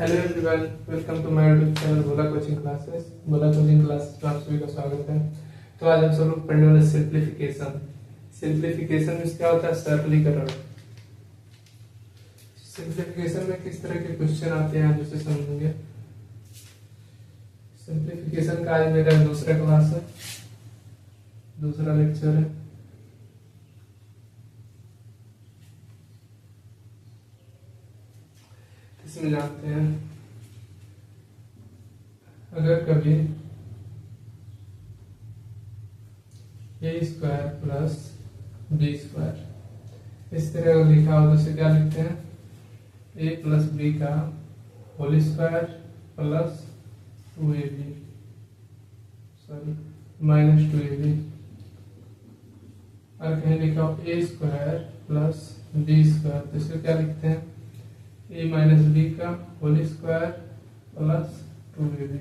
Hello everyone, welcome to my YouTube channel Bhola coaching classes. Bhola coaching classes में आप सभी का स्वागत है। तो आज हम सब लोग पढ़ने वाले सिंप्लीफिकेशन। सिंप्लीफिकेशन में क्या होता है? सरलीकरण। सिंप्लीफिकेशन में किस तरह के क्वेश्चन आते हैं आज उसे समझेंगे। सिंप्लीफिकेशन का आज मेरा दूसरा क्लास है, दूसरा लेक्चर है। इसमें जानते हैं, अगर कभी ए स्क्वायर प्लस बी स्क्वायर इस तरह का लिखा हो तो उसे क्या लिखते हैं? ए प्लस बी का whole square plus 2ab sorry minus 2ab। और कहीं लिखा हो A square plus B square तो इसे क्या लिखते हैं? ए माइनस बी का होल स्क्वायर प्लस 2ab।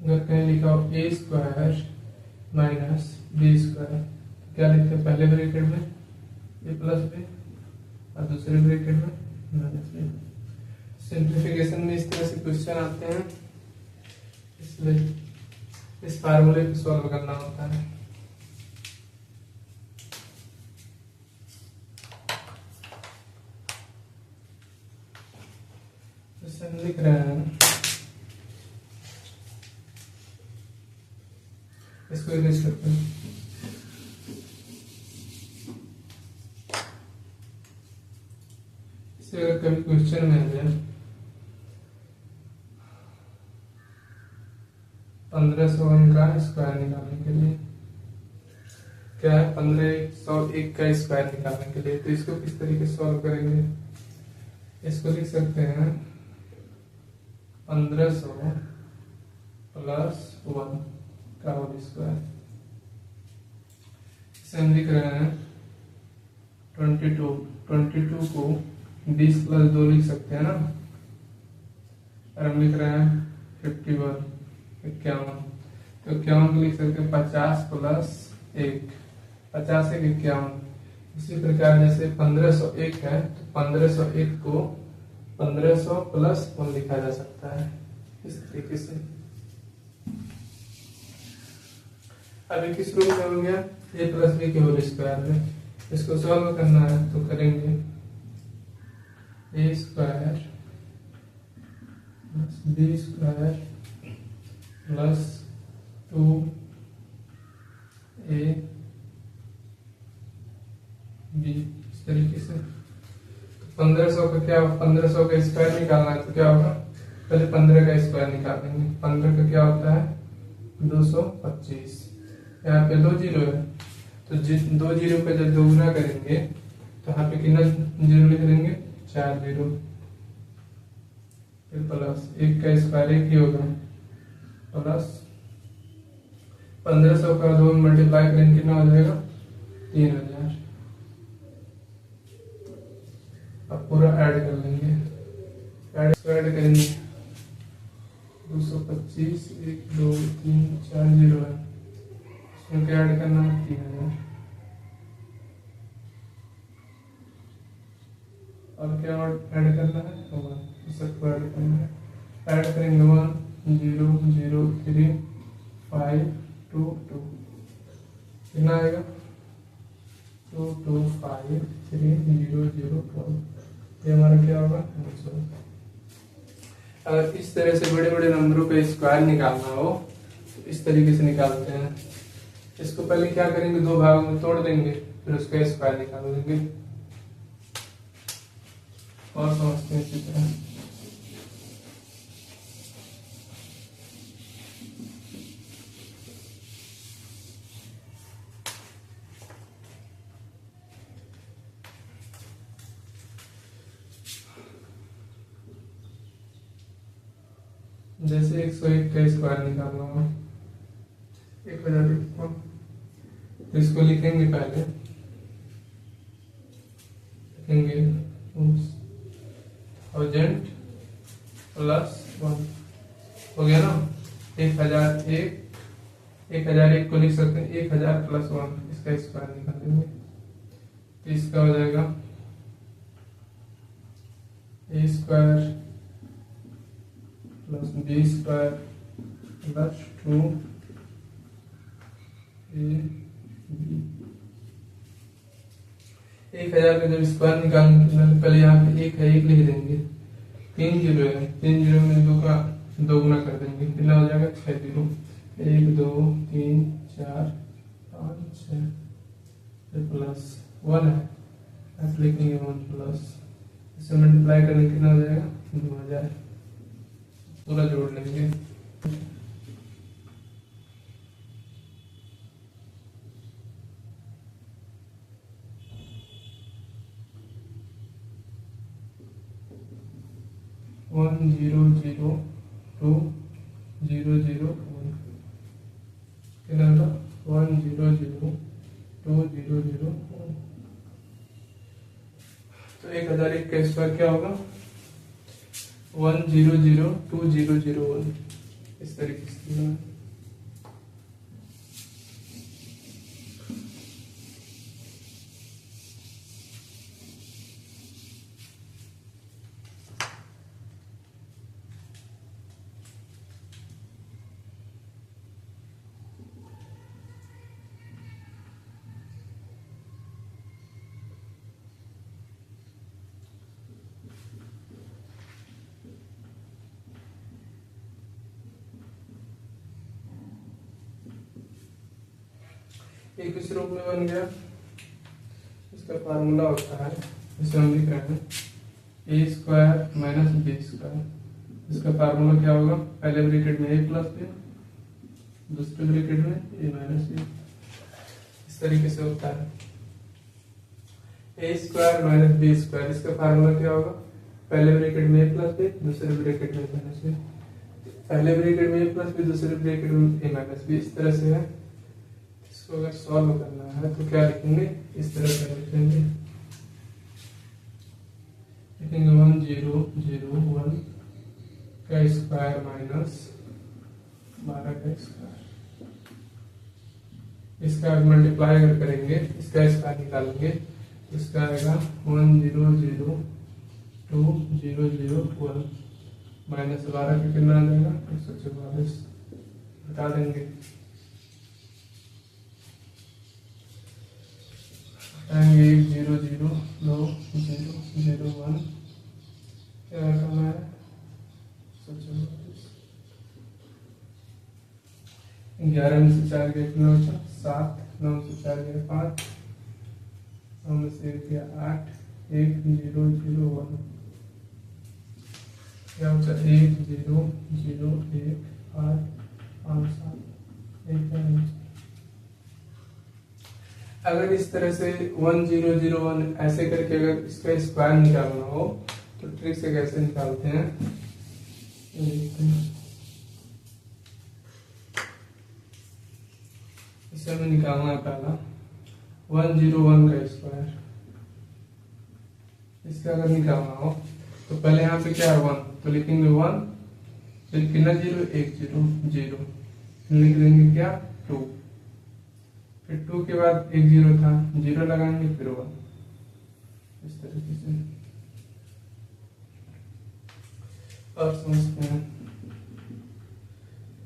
अगर कहीं लिखा हो A square minus B square क्या लिखते हैं? पहले ब्रैकेट में ए प्लस बी और दूसरे ब्रैकेट में माइनस बी। सिंप्लीफिकेशन में इस तरह से क्वेश्चन आते हैं, इसलिए इस फार्मूले को सॉल्व करना होता है। हम लिख रहे हैं, इसको इरेज करते हैं। इसे अगर कभी क्वेश्चन में आ जाए 1501 का स्क्वायर निकालने के लिए, क्या है 1501 का स्क्वायर निकालने के लिए, तो इसको किस तरीके से सॉल्व करेंगे? इसको लिख सकते हैं 1500 प्लस 1 का होल स्क्वायर। इसे हम लिख रहे हैं 22 को 20 प्लस 2 लिख सकते हैं ना। और हम लिख रहे हैं 51 तो 51 को लिख सकते हैं 50 प्लस 1 50 1 51। इसी प्रकार जैसे 1501 है तो 1501 को 1500 प्लस 1 लिखा जा सकता है इस तरीके से। अभी किस रूप में हो गया? ए प्लस बी के होल स्क्वायर में। इसको सॉल्व करना है तो करेंगे A square plus B square plus 2ab इस तरीके से। 1500 का क्या, 1500 का स्क्वायर निकालना है तो क्या होगा? पहले 15 का स्क्वायर निकालेंगे। 15 का क्या होता है? 225। यहाँ पे 2 जीरो है तो 2 जीरो का जब दोगुना करेंगे तो यहाँ पे कितना जीरो लिख देंगे? 4 जीरो। फिर प्लस 1 का स्क्वायर 1 ही होगा प्लस 1500 का 2 मल्टीप्लाई करेंगे कितना हो जाएगा? 3000। अब पूरा ऐड कर लेंगे, ऐड करेंगे 225 1 2 3 4 जीरो है, इसमें क्या ऐड करना है? 3000। और क्या ऐड करना है? सबको ऐड करना है। ऐड करेंगे 1 0 0 3 5 2 2 कितना आएगा? 2 2 5 3 0 0 12। ये हमारा क्या होगा? 900। अगर इस तरह से बड़े बड़े नंबरों पे स्क्वायर निकालना हो तो इस तरीके से निकालते हैं। इसको पहले क्या करेंगे? 2 भागों में तोड़ देंगे, फिर उसका स्क्वायर निकाल देंगे। और समझते हैं इसी तरह। जैसे 101 का स्क्वायर निकालना हो 1001 तो इसको लिखेंगे, पहले लिखेंगे 1000 प्लस 1 हो गया ना। 1001 को लिख सकते हैं 1000 प्लस 1, इसका स्क्वायर निकालेंगे तो इसका हो जाएगा square plus B square plus 2ab। 1000 का जब स्क्वायर निकालने के पहले यहाँ पे एक है, एक लिख देंगे। 3 जीरो है, 3 जीरो में 2 का 2 गुना कर देंगे, कितना हो जाएगा 6 जीरो। 1 2 3 4 5 6 प्लस 1 है, आप लिखेंगे 1 प्लस, इसे मल्टीप्लाई करने कितना हो जाएगा 2000। पूरा जोड़ लेंगे। One zero zero two zero zero one, कितना होगा 1 0 0 2 0 0 1। तो 1001 का स्क्वायर क्या होगा 1 0 0 2 0 0 1, इस तरीके से। एक इस रूप में बन गया। इसका फार्मूला होता है, इसे हम लिख रहे हैं ए स्क्वायर माइनस बी स्क्वायर। इसका फार्मूला क्या होगा, पहले ब्रैकेट में ए प्लस बी, दूसरे ब्रैकेट में ए माइनस बी, इस तरीके से होता है। ए स्क्वायर माइनस बी स्क्वायर, इसका फार्मूला क्या होगा, पहले ब्रैकेट में ए प्लस बी, दूसरे ब्रैकेट में माइनस बी, पहले ब्रैकेट में ए प्लस बी, दूसरे ब्रैकेट में ए माइनस बी, इस तरह से है। इसको अगर सॉल्व करना है तो क्या लिखेंगे, इस तरह से लिखेंगे 1 0 0 1 का स्क्वायर माइनस 12 का स्क्वायर। इसका मल्टीप्लाई अगर करेंगे, इसका स्क्वायर निकालेंगे तो इसका आएगा 1 0 0 2 0 0 1 माइनस 12 का कितना आ जाएगा 144, हटा देंगे। हटाएंगे 1 0 0 2 0 0 1, क्या करना है 144। 11 में से 4 गया कितना बचा 7, 9 से 4 गया 5, 9 में से 1 गया 8, 1 0 0 1, क्या बचा 1 0 0 1 8 5 7 1। अगर इस तरह से 1 0 0 1 ऐसे करके अगर इसका स्क्वायर निकालना हो तो ट्रिक से कैसे निकालते हैं, इसे हमें निकालना है पहला 1 0 1 का स्क्वायर। इसका अगर निकालना हो तो पहले यहाँ पे क्या है 1, तो लिखेंगे 1, फिर कितना 0 1 0 0, लिख देंगे क्या 2, फिर 2 के बाद 1 0 था, 0 लगाएंगे फिर 1, इस तरीके से। और समझते हैं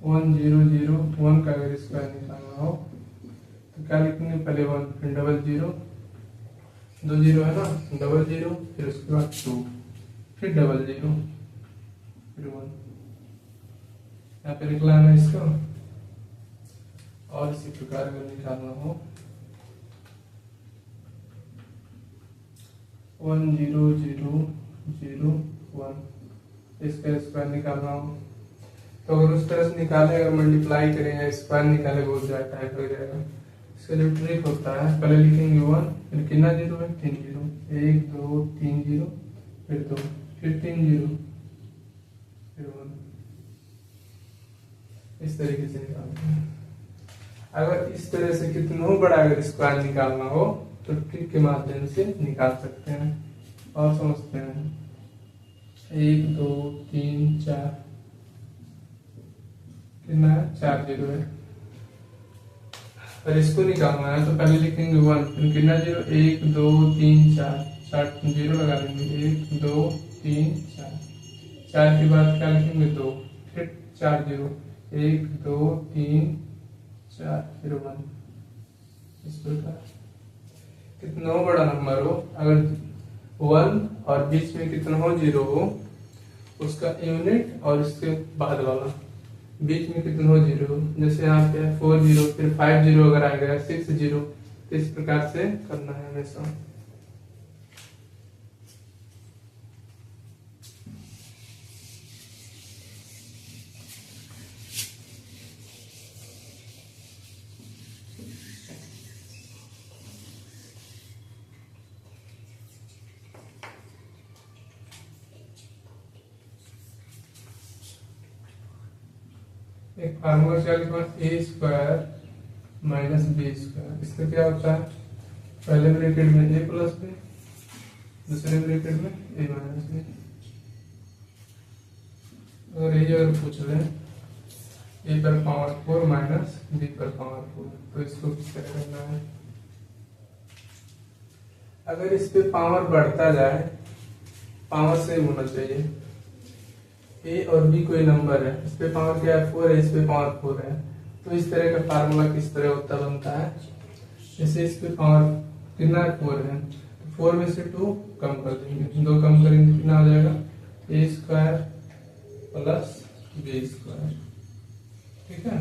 1 0 0 1 का अगर स्क्वायर निकालना हो तो क्या लिखेंगे, पहले 1 फिर डबल 0, 2 0 है ना, डबल 0 फिर उसके बाद 2 फिर डबल 0 फिर 1, यहाँ पे निकला है इसको। और इसी प्रकार अगर निकालना हो 1 0 0 0 1, इसका स्क्वायर निकालना हो तो अगर उस तरह से निकाले, अगर मल्टीप्लाई करें या स्क्वायर निकाले बहुत ज्यादा टाइम लग जाएगा। इसका जो ट्रिक होता है, पहले लिखेंगे 1, फिर कितना 0 है 3 0, 1 2 3 0, फिर 2 फिर 3 0 फिर 1, इस तरीके से निकालते हैं। अगर इस तरह से कितना बड़ा अगर स्क्वायर निकालना हो तो ट्रिक के माध्यम से निकाल सकते हैं। और समझते हैं 1 2 3 4, कितना है 4 0 है। पर इसको निकालना है तो पहले लिखेंगे 1, फिर कितना 0 1 2 3 4 0 लगा देंगे 1 2 3 4, 4 के बाद क्या लिखेंगे 2, फिर 4 0, 1 2 3 4 फिर 1। इस प्रकार कितना बड़ा नंबर हो, अगर 1 और बीच में कितना हो 0 हो उसका यूनिट, और इसके बाद वाला बीच में कितना हो 0 हो, जैसे यहाँ पे 4 0 फिर 5 0 अगर आएगा 6 0, तो इस प्रकार से करना है हमेशा। एक फार्मूला क्या लिखा है, ए स्क्वायर माइनस बी स्क्वायर। इसका क्या होता है, पहले ब्रैकेट में ए प्लस बी, दूसरे ब्रैकेट में ए माइनस बी। अगर पूछ रहे ए पर पावर 4 माइनस बी पर पावर 4, तो इसको किस तरह करना है। अगर इस पे पावर बढ़ता जाए, पावर सेम होना चाहिए। ए और बी कोई नंबर है, इस पे पावर क्या है 4 है, इस पे पावर 4 है, तो इस तरह का फार्मूला किस तरह होता बनता है, जैसे इस पे पावर कितना है 4 है, तो 4 में से 2 कम कर देंगे, 2 कम करेंगे कितना हो जाएगा ए स्क्वायर प्लस बी स्क्वायर। ठीक है,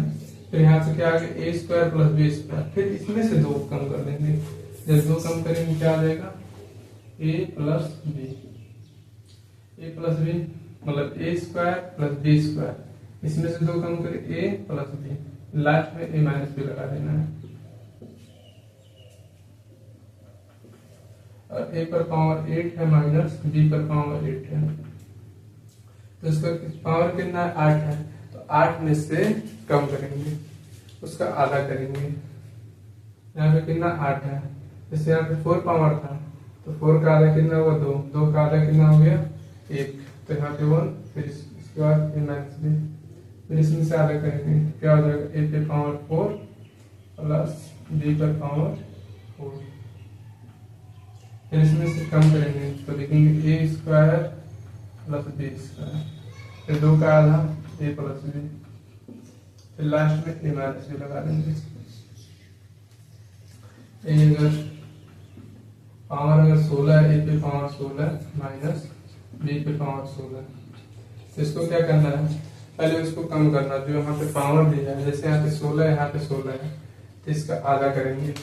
फिर यहाँ से क्या आ गया ए स्क्वायर प्लस बी स्क्वायर, फिर इसमें से 2 कम कर देंगे, जब 2 कम करेंगे क्या आ जाएगा ए प्लस बी, ए प्लस बी मतलब ए स्क्वायर प्लस बी स्क्वायर, इसमें से 2 कम करें ए प्लस बी, लास्ट में ए माइनस बी लगा देना है। और ए पर पावर 8 है माइनस बी पर पावर 8 है, तो इसका पावर कितना है 8 है, तो 8 में से कम करेंगे, उसका आधा करेंगे। यहाँ पे कितना 8 है, जैसे यहाँ पे 4 पावर था, तो 4 का आधा कितना हुआ 2, 2 का आधा कितना हो गया 1, तो यहाँ पे 1, फिर इसके बाद ए माइनस बी, फिर इसमें से आधा करेंगे, क्या हो जाएगा ए पे पावर 4 प्लस बी पर पावर 4, फिर इसमें से कम करेंगे तो लिखेंगे ए स्क्वायर प्लस बी स्क्वायर, फिर 2 का आधा ए प्लस बी, फिर लास्ट में ए माइनस बी लगा देंगे। अगर पावर अगर 16 है, ए पे पावर 16 माइनस बी पे पावर 16, तो इसको क्या करना है, पहले उसको कम करना, जो यहाँ पे पावर दिया है, जैसे यहाँ पे 16 है, यहाँ पे 16 है, तो इसका आधा करेंगे,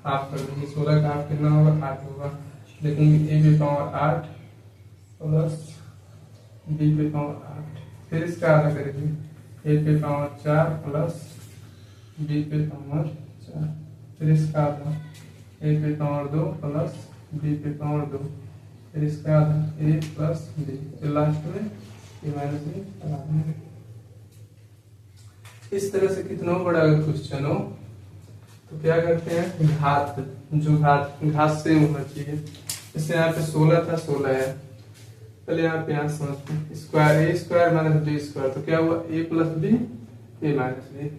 हाफ कर देंगे, 16 का हाफ कितना होगा 8 होगा, देखेंगे ए पे पावर 8 प्लस बी पे पावर 8, फिर इसका आधा करेंगे ए पे पावर 4 प्लस बी पे पावर 4, फिर इसका आधा ए पे पावर 2 प्लस बी पे पावर 2, फिर इसका आधा ए प्लस बी, तो लास्ट में ए माइनस बी लगा देंगे। इस तरह से कितना बड़ा अगर क्वेश्चन हो तो क्या करते हैं, घात, जो घात सेम होना चाहिए, जैसे यहाँ पे 16 था 16 है, पहले यहाँ समझते हैं, स्क्वायर ए स्क्वायर माइनस बी स्क्वायर, तो क्या हुआ ए प्लस बी ए माइनस बी,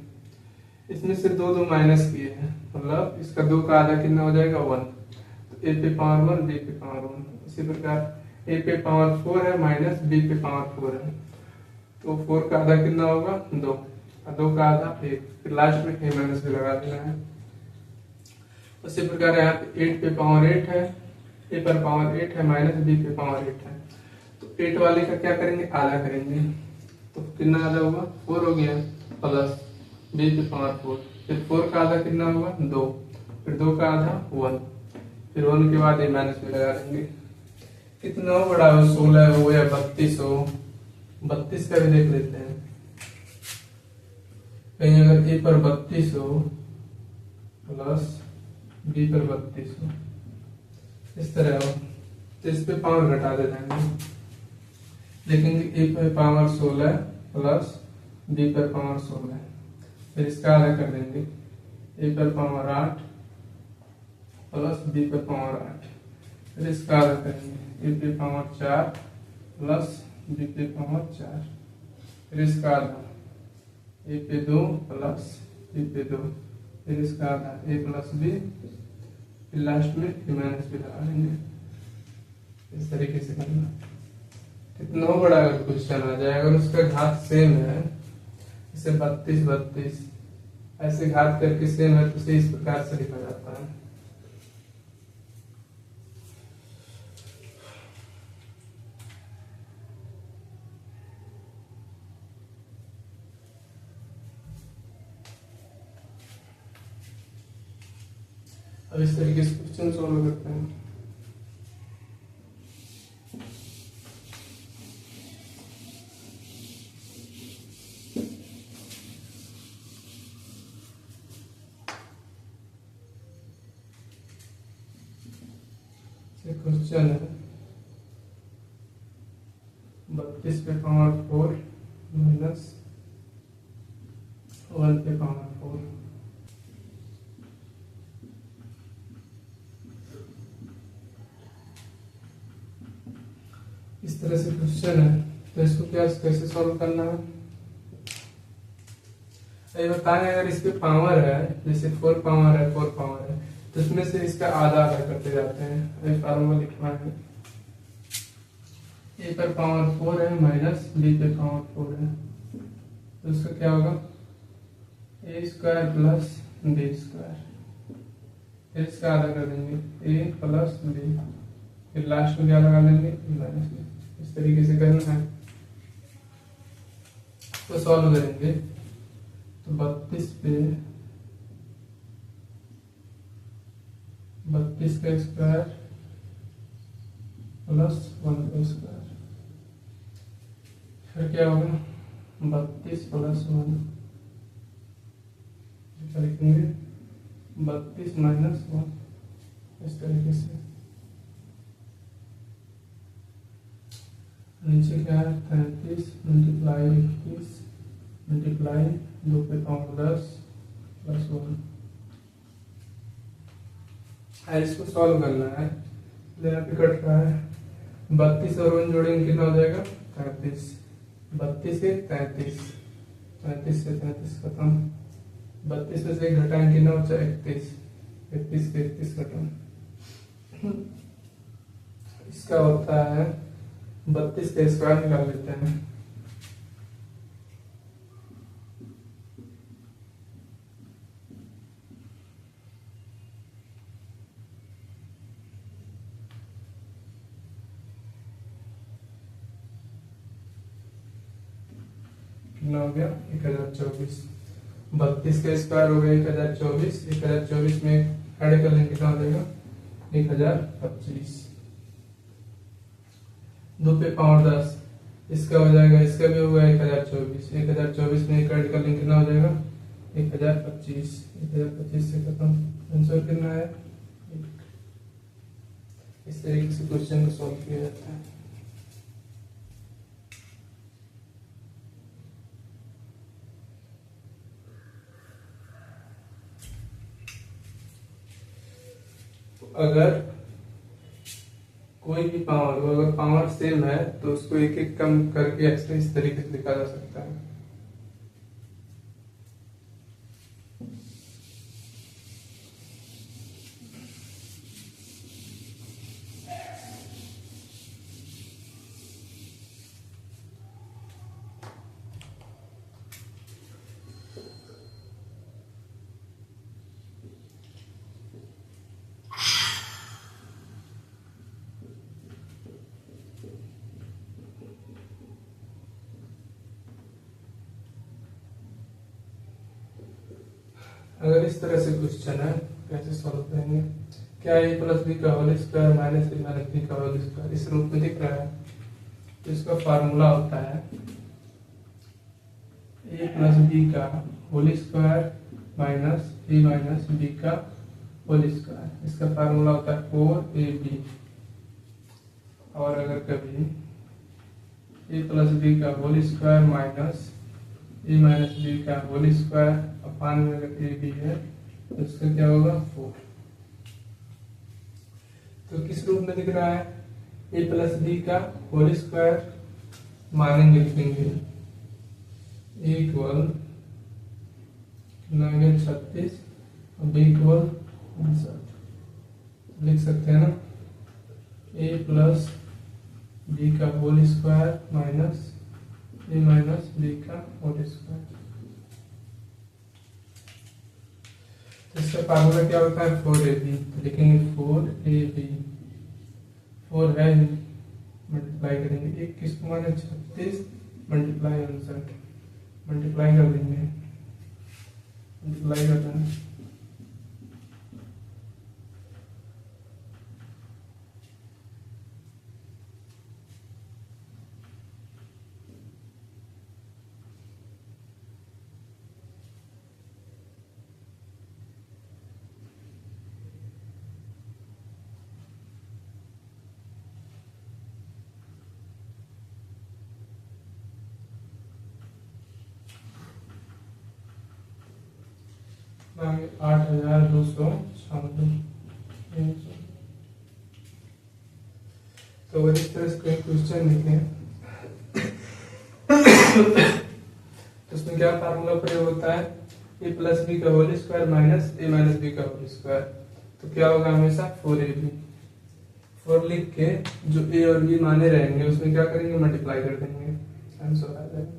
इसमें से 2 2 माइनस किए हैं, मतलब इसका 2 का आधा कितना हो जाएगा 1, तो ए पे पावर 1 बी पे पावर 1। इसी प्रकार ए पे पावर 4 है माइनस बी पे पावर 4 है, तो 4 का आधा कितना होगा 2, और 2 का आधा 1, फिर लास्ट में ए माइनस बी लगा देना है। उसी प्रकार यहाँ पे 8 पे पावर 8 है, ए पर पावर 8 है माइनस बी पे पावर 8 है, तो 8 वाले का क्या करेंगे आधा करेंगे, तो कितना आधा होगा 4 हो गया, प्लस बी पे पावर 4, फिर 4 का आधा कितना होगा 2, फिर 2 का आधा 1, फिर 1 के बाद ए माइनस बी लगा देंगे। कितना बड़ा हो 16 हो या 32 हो, 32 का भी देख लेते हैं, कहीं अगर ए पर 32 हो प्लस बी पर 32 हो, इस तरह हो, तो इस पे पावर घटा दे जाएंगे, लेकिन ए पर पावर 16 प्लस बी पर पावर 16, फिर इसका आधा कर देंगे, ए पर पावर 8 प्लस बी पर पावर 8, फिर इसका आधा करेंगे, ए पे पावर 4 प्लस बी पे पावर 4, फिर इसका आधा ए पे 2 प्लस बी पे 2, फिर इसका आधा ए प्लस बी, फिर लास्ट में ए माइनस बी लगा देंगे। इस तरीके से करना। कितना बड़ा अगर क्वेश्चन आ जाए, अगर उसका घात सेम है, जैसे 32 32 ऐसे घात करके सेम है, तो उसे इस प्रकार से लिखा जाता है। अब इस तरीके से क्वेश्चन सॉल्व करते हैं। क्वेश्चन है 32 पे पावर 4 माइनस 1 पे पावर 4। इस तरह से क्वेश्चन है, तो इसको क्या कैसे सॉल्व करना है? ये बताएं, अगर इस पे पावर है, जैसे 4 पावर है 4 पावर है, तो इसमें से इसका आधा आधा करते जाते हैं। अभी फार्मूला लिखना है, ए पर पावर 4 है माइनस बी पे पावर 4 है, तो उसका क्या होगा? A square plus B square, फिर इसका आधा कर देंगे ए प्लस बी, फिर लास्ट में क्या लगा लेंगे? Minus B. इस तरीके से करना है, तो सॉल्व करेंगे। तो 32 पे 32 का स्क्वायर प्लस 1 का स्क्वायर, फिर क्या होगा? 32 प्लस 1, लिखेंगे 32 माइनस 1, इस तरीके से। नीचे क्या है? 33 मल्टीप्लाई 21 मल्टीप्लाई 2 पे पावर 10 प्लस 1। इसको सॉल्व करना है, यहाँ पे कट रहा है। 32 और 1 जोड़ेंगे कितना हो जाएगा? 33। 32 से 33, 33 से 33 खत्म। 32 में से 1 घटाएंगे कितना बचा? 31। 31 से 31 खत्म। इसका होता है 32 का स्क्वायर निकाल लेते हैं। कितना हो गया? 1024। 32 का स्क्वायर हो गया 1024। 1024 में ऐड कर लेंगे कितना हो जाएगा? 1025। 2 पे पावर 10, इसका हो जाएगा, इसका भी होगा 1024। 1024 में एक ऐड कर लेंगे कितना हो जाएगा? 1025। 1025 से खत्म। आंसर कितना है? 1। इस तरीके से क्वेश्चन को सॉल्व किया जाता है। अगर कोई भी पावर हो, अगर पावर सेम है, तो उसको एक एक कम करके एक्स्ट्रा इस तरीके से लिखा जा सकता है। अगर इस तरह से क्वेश्चन है, कैसे सॉल्व करेंगे? क्या ए प्लस बी का होल स्क्वायर माइनस ए माइनस बी का होल स्क्वायर इस रूप में दिख रहा है, तो इसका फार्मूला होता है ए प्लस बी का होल स्क्वायर माइनस ए माइनस बी का होल स्क्वायर। इसका फार्मूला होता है 4ab। और अगर कभी ए प्लस बी का होल स्क्वायर माइनस ए माइनस बी का होल स्क्वायर अपान में अगर ए बी है, तो इसका क्या होगा? 4। तो किस रूप में दिख रहा है? ए प्लस बी का होल स्क्वायर मानेंगे, लिखेंगे इक्वल 36 और बी इक्वल 59 लिख सकते हैं ना? ए प्लस बी का होल स्क्वायर माइनस ए माइनस बी का होल स्क्वायर। इसका फार्मूला क्या होता है 4ab, तो लिखेंगे 4ab, 4 है मल्टीप्लाई करेंगे, एक किसको माने 36 मल्टीप्लाई 59, मल्टीप्लाई कर देंगे, मल्टीप्लाई करते हैं आगे 8296। तो इस तरह से कोई क्वेश्चन लिखे तो उसमें क्या फार्मूला प्रयोग होता है, ए प्लस बी का होल स्क्वायर माइनस ए माइनस बी का होल स्क्वायर। तो क्या होगा हमेशा 4ab, 4 लिख के जो ए और बी माने रहेंगे उसमें क्या करेंगे मल्टीप्लाई कर देंगे, आंसर आ जाएगा।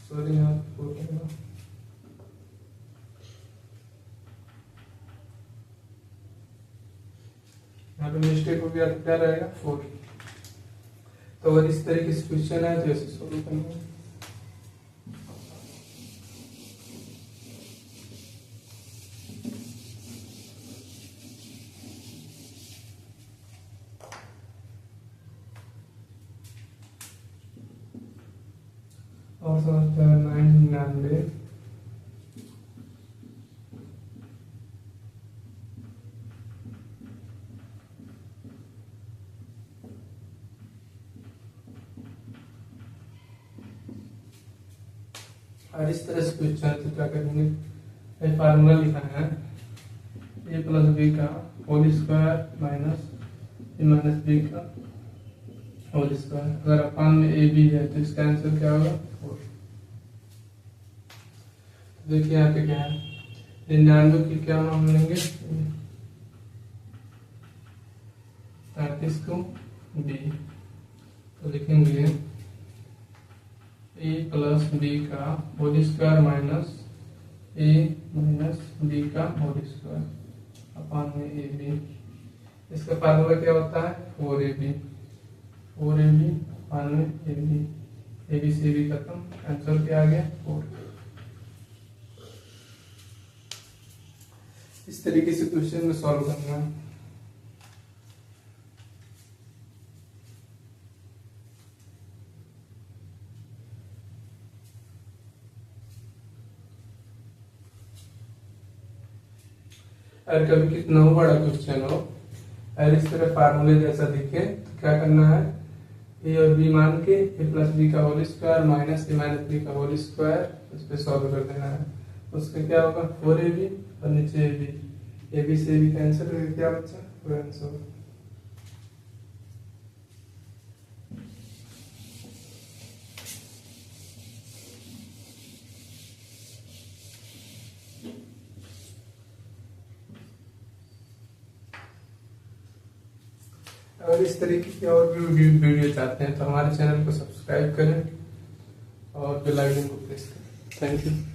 सॉरी यहाँ पे मिस्टेक हो गया तो क्या रहेगा 4। तो अगर इस तरीके से क्वेश्चन है तो ऐसे सोल्व करेंगे। और समझते हैं 99 और इस तरह से क्वेश्चन तो क्या करेंगे, फार्मूला लिखा है ए प्लस बी का होल स्क्वायर माइनस ए माइनस बी का होल स्क्वायर। अगर अपान में ए बी है तो इसका आंसर क्या होगा 4। देखिए यहाँ पे क्या है 99 की क्या मान लेंगे 33 को बी, तो लिखेंगे ए प्लस बी का होल स्क्वायर माइनस ए माइनस बी का होल स्क्वायर अपान में ए बी। इसका फार्मूला क्या होता है 4ab, 4ab अपान में ए बी से बी खत्म, आंसर क्या आ गया 4। इस तरीके से क्वेश्चन में सॉल्व करना है। अगर कभी कितना हो बड़ा क्वेश्चन हो और इस तरह फार्मूले जैसा दिखे तो क्या करना है, ए और बी मान के ए प्लस बी का होल स्क्वायर माइनस ए माइनस बी का होल स्क्वायर उस पर सॉल्व कर देना है। उसका क्या होगा 4ab और नीचे ए बी से बी का आंसर क्या बचा, वो आंसर। अगर इस तरीके की और भी वीडियो चाहते हैं तो हमारे चैनल को सब्सक्राइब करें और बेल आइकन को प्रेस करें। Thank you.